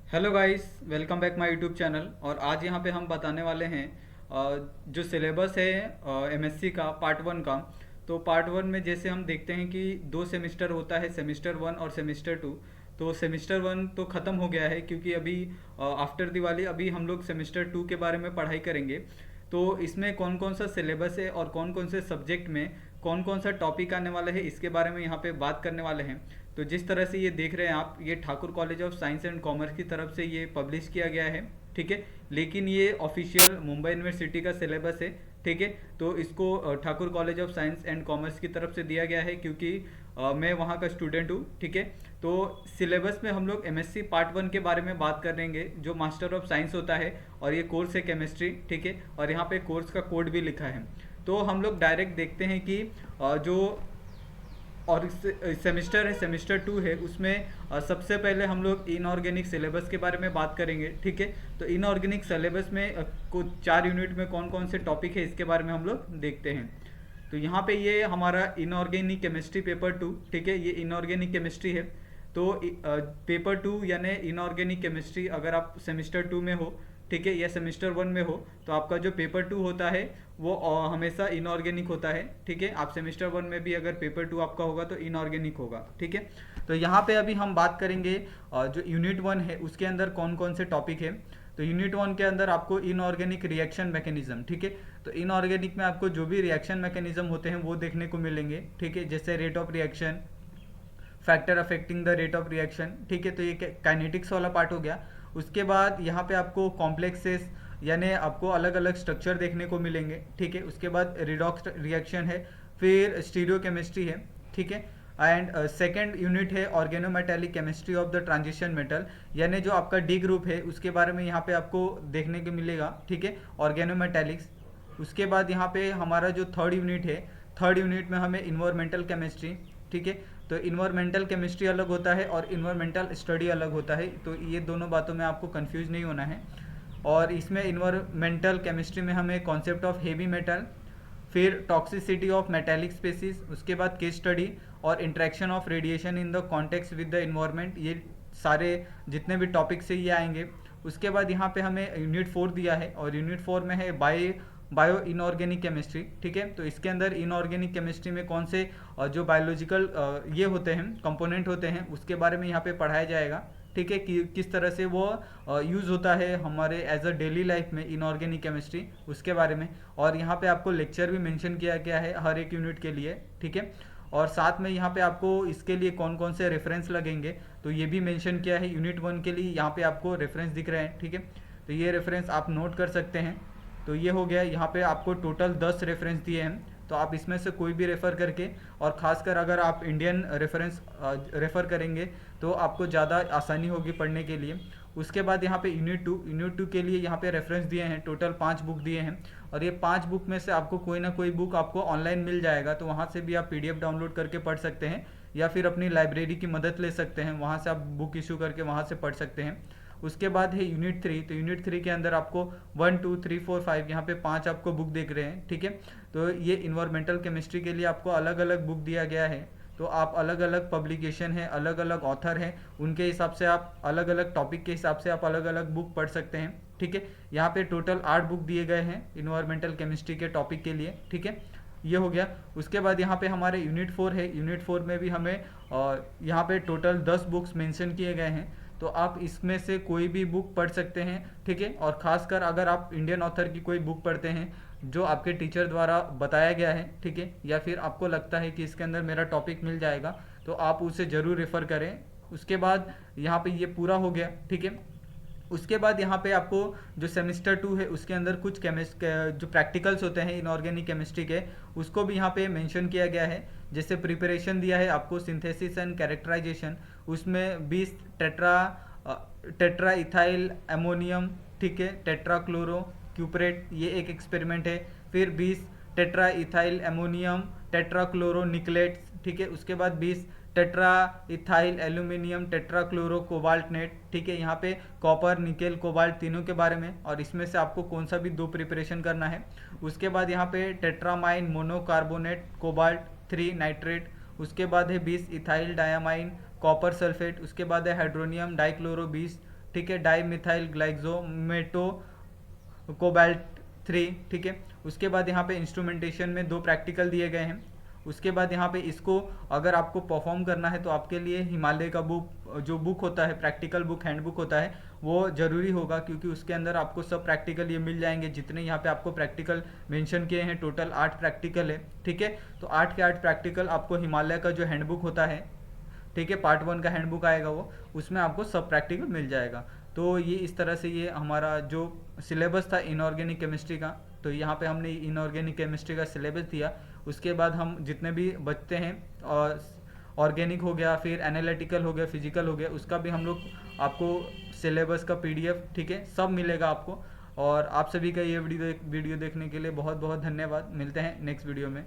Hello guys, welcome back my YouTube channel. और आज यहाँ पे हम बताने वाले हैं जो सिलेबस है एमएससी का पार्ट वन का। तो पार्ट वन में जैसे हम देखते हैं कि दो सेमेस्टर होता है, सेमेस्टर वन और सेमेस्टर टू। तो सेमेस्टर वन तो ख़त्म हो गया है क्योंकि अभी आफ्टर दिवाली अभी हम लोग सेमेस्टर टू के बारे में पढ़ाई करेंगे। तो इसमें कौन कौन सा सिलेबस है और कौन कौन से सब्जेक्ट में कौन कौन सा टॉपिक आने वाला है इसके बारे में यहाँ पे बात करने वाले हैं। तो जिस तरह से ये देख रहे हैं आप, ये Thakur college of science and commerce की तरफ से ये पब्लिश किया गया है, ठीक है। लेकिन ये ऑफिशियल मुंबई यूनिवर्सिटी का सिलेबस है, ठीक है। तो इसको Thakur college of science and commerce की तरफ से दिया गया है क्योंकि मैं वहाँ का स्टूडेंट हूँ, ठीक है। तो सिलेबस में हम लोग एमएससी पार्ट वन के बारे में बात करेंगे जो मास्टर ऑफ साइंस होता है, और ये कोर्स है केमिस्ट्री, ठीक है। और यहाँ पे कोर्स का कोड भी लिखा है। तो हम लोग डायरेक्ट देखते हैं कि जो और सेमेस्टर है, सेमेस्टर टू है, उसमें सबसे पहले हम लोग इनऑर्गेनिक सिलेबस के बारे में बात करेंगे, ठीक है। तो इनऑर्गेनिक सिलेबस में कुछ 4 यूनिट में कौन कौन से टॉपिक है इसके बारे में हम लोग देखते हैं। तो यहाँ पे ये हमारा इनऑर्गेनिक केमिस्ट्री पेपर टू, ठीक है, ये इनऑर्गेनिक केमिस्ट्री है। तो पेपर टू यानी इनऑर्गेनिक केमिस्ट्री अगर आप सेमेस्टर टू में हो, ठीक है, या सेमेस्टर वन में हो, तो आपका जो पेपर टू होता है वो हमेशा इनऑर्गेनिक होता है, ठीक है। आप सेमेस्टर वन में भी अगर पेपर टू आपका होगा तो इनऑर्गेनिक होगा, ठीक है। तो यहाँ पे अभी हम बात करेंगे जो यूनिट वन है उसके अंदर कौन कौन से टॉपिक है। तो यूनिट वन के अंदर आपको इनऑर्गेनिक रिएक्शन मैकेनिज्म, ठीक है। तो इनऑर्गेनिक में आपको जो भी रिएक्शन मैकेनिज्म होते हैं वो देखने को मिलेंगे, ठीक है। जैसे rate of reaction, factor affecting the rate of reaction, ठीक है। तो ये काइनेटिक्स वाला पार्ट हो गया। उसके बाद यहाँ पे आपको कॉम्प्लेक्सेस यानी आपको अलग अलग स्ट्रक्चर देखने को मिलेंगे, ठीक है। उसके बाद रिडॉक्स रिएक्शन है, फिर स्टीरियोकेमिस्ट्री है, ठीक है। एंड सेकेंड यूनिट है organometallic chemistry of the transition metal, यानी जो आपका डी ग्रुप है उसके बारे में यहाँ पे आपको देखने को मिलेगा, ठीक है, ऑर्गेनोमेटेलिक्स। उसके बाद यहाँ पे हमारा जो थर्ड यूनिट है, थर्ड यूनिट में हमें इन्वायरमेंटल केमिस्ट्री, ठीक है। तो इन्वायरमेंटल केमिस्ट्री अलग होता है और इन्वायरमेंटल स्टडी अलग होता है, तो ये दोनों बातों में आपको कंफ्यूज नहीं होना है। और इसमें इन्वायरमेंटल केमिस्ट्री में हमें कॉन्सेप्ट ऑफ हेवी मेटल, फिर टॉक्सिसिटी ऑफ मेटेलिक स्पेसिस, उसके बाद केस स्टडी और interaction of radiation in the context with the environment, ये सारे जितने भी टॉपिक से ये आएंगे। उसके बाद यहाँ पे हमें यूनिट फोर दिया है और यूनिट फोर में है बायो इनऑर्गेनिक केमिस्ट्री, ठीक है। तो इसके अंदर इनऑर्गेनिक केमिस्ट्री में कौन से जो बायोलॉजिकल ये होते हैं कंपोनेंट होते हैं उसके बारे में यहाँ पे पढ़ाया जाएगा, ठीक है, कि किस तरह से वो यूज़ होता है हमारे एज अ डेली लाइफ में इनऑर्गेनिक केमिस्ट्री, उसके बारे में। और यहाँ पे आपको लेक्चर भी मेंशन किया गया है हर एक यूनिट के लिए, ठीक है। और साथ में यहाँ पे आपको इसके लिए कौन कौन से रेफरेंस लगेंगे तो ये भी मेंशन किया है। यूनिट वन के लिए यहाँ पे आपको रेफरेंस दिख रहे हैं, ठीक है। तो ये रेफरेंस आप नोट कर सकते हैं। तो ये हो गया, यहाँ पे आपको टोटल 10 रेफरेंस दिए हैं, तो आप इसमें से कोई भी रेफ़र करके, और ख़ासकर अगर आप इंडियन रेफरेंस रेफ़र करेंगे तो आपको ज़्यादा आसानी होगी पढ़ने के लिए। उसके बाद यहाँ पे यूनिट टू के लिए यहाँ पे रेफरेंस दिए हैं, टोटल 5 बुक दिए हैं। और ये 5 बुक में से आपको कोई ना कोई बुक आपको ऑनलाइन मिल जाएगा, तो वहाँ से भी आप पीडीएफ डाउनलोड करके पढ़ सकते हैं, या फिर अपनी लाइब्रेरी की मदद ले सकते हैं, वहाँ से आप बुक इशू करके वहाँ से पढ़ सकते हैं। उसके बाद है यूनिट थ्री। तो यूनिट थ्री के अंदर आपको 1 2 3 4 5 यहाँ पे 5 आपको बुक देख रहे हैं, ठीक है। तो ये इन्वायरमेंटल केमिस्ट्री के लिए आपको अलग अलग बुक दिया गया है। तो आप अलग अलग पब्लिकेशन है, अलग अलग ऑथर हैं, उनके हिसाब से आप अलग अलग टॉपिक के हिसाब से आप अलग अलग बुक पढ़ सकते हैं, ठीक है। यहाँ पे टोटल 8 बुक दिए गए हैं इन्वायरमेंटल केमिस्ट्री के टॉपिक के लिए, ठीक है। ये हो गया। उसके बाद यहाँ पे हमारे यूनिट फोर है। यूनिट फोर में भी हमें यहाँ पे टोटल 10 बुक्स मेंशन किए गए हैं, तो आप इसमें से कोई भी बुक पढ़ सकते हैं, ठीक है। और ख़ासकर अगर आप इंडियन ऑथर की कोई बुक पढ़ते हैं जो आपके टीचर द्वारा बताया गया है, ठीक है, या फिर आपको लगता है कि इसके अंदर मेरा टॉपिक मिल जाएगा, तो आप उसे ज़रूर रेफ़र करें। उसके बाद यहाँ पे ये पूरा हो गया, ठीक है। उसके बाद यहाँ पे आपको जो सेमेस्टर टू है उसके अंदर कुछ जो प्रैक्टिकल्स होते हैं इनऑर्गेनिक केमिस्ट्री के, उसको भी यहाँ पे मेंशन किया गया है। जैसे प्रिपरेशन दिया है आपको सिंथेसिस एंड कैरेक्टराइजेशन, उसमें 20 टेट्रा इथाइल एमोनियम, ठीक है, टेट्रा क्लोरो क्यूपरेट, ये एक एक्सपेरिमेंट है। फिर 20 tetra ethyl ammonium tetra chloro nickelates, ठीक है। उसके बाद 20 tetra ethyl aluminium tetra chloro cobaltate, ठीक है। यहाँ पे कॉपर निकेल कोबाल्ट तीनों के बारे में, और इसमें से आपको कौन सा भी 2 प्रिपरेशन करना है। उसके बाद यहाँ पे टेट्रामाइन मोनोकार्बोनेट कोबाल्ट 3 नाइट्रेट। उसके बाद है 20 इथाइल डायामाइन कॉपर सल्फेट। उसके बाद है हाइड्रोनियम डाइक्लोरो 20 ठीक है, डाई मिथाइल ग्लाइक्सोमेटो कोबाल्ट 3, ठीक है। उसके बाद यहाँ पे इंस्ट्रूमेंटेशन में 2 प्रैक्टिकल दिए गए हैं। उसके बाद यहाँ पे इसको अगर आपको परफॉर्म करना है तो आपके लिए हिमालय का जो बुक होता है, प्रैक्टिकल बुक, हैंड बुक होता है, वो ज़रूरी होगा, क्योंकि उसके अंदर आपको सब प्रैक्टिकल ये मिल जाएंगे। जितने यहाँ पे आपको प्रैक्टिकल मेंशन किए हैं, टोटल 8 प्रैक्टिकल है, ठीक है। तो 8 के 8 प्रैक्टिकल आपको हिमालय का जो हैंड बुक होता है, ठीक है, पार्ट 1 का हैंडबुक आएगा वो, उसमें आपको सब प्रैक्टिकल मिल जाएगा। तो ये इस तरह से ये हमारा जो सिलेबस था इनऑर्गेनिक केमिस्ट्री का, तो यहाँ पे हमने इनऑर्गेनिक केमिस्ट्री का सिलेबस दिया। उसके बाद हम जितने भी बचते हैं, और ऑर्गेनिक हो गया, फिर एनालिटिकल हो गया, फिजिकल हो गया, उसका भी हम लोग आपको सिलेबस का PDF, ठीक है, सब मिलेगा आपको। और आप सभी का ये वीडियो देखने के लिए बहुत बहुत धन्यवाद। मिलते हैं नेक्स्ट वीडियो में।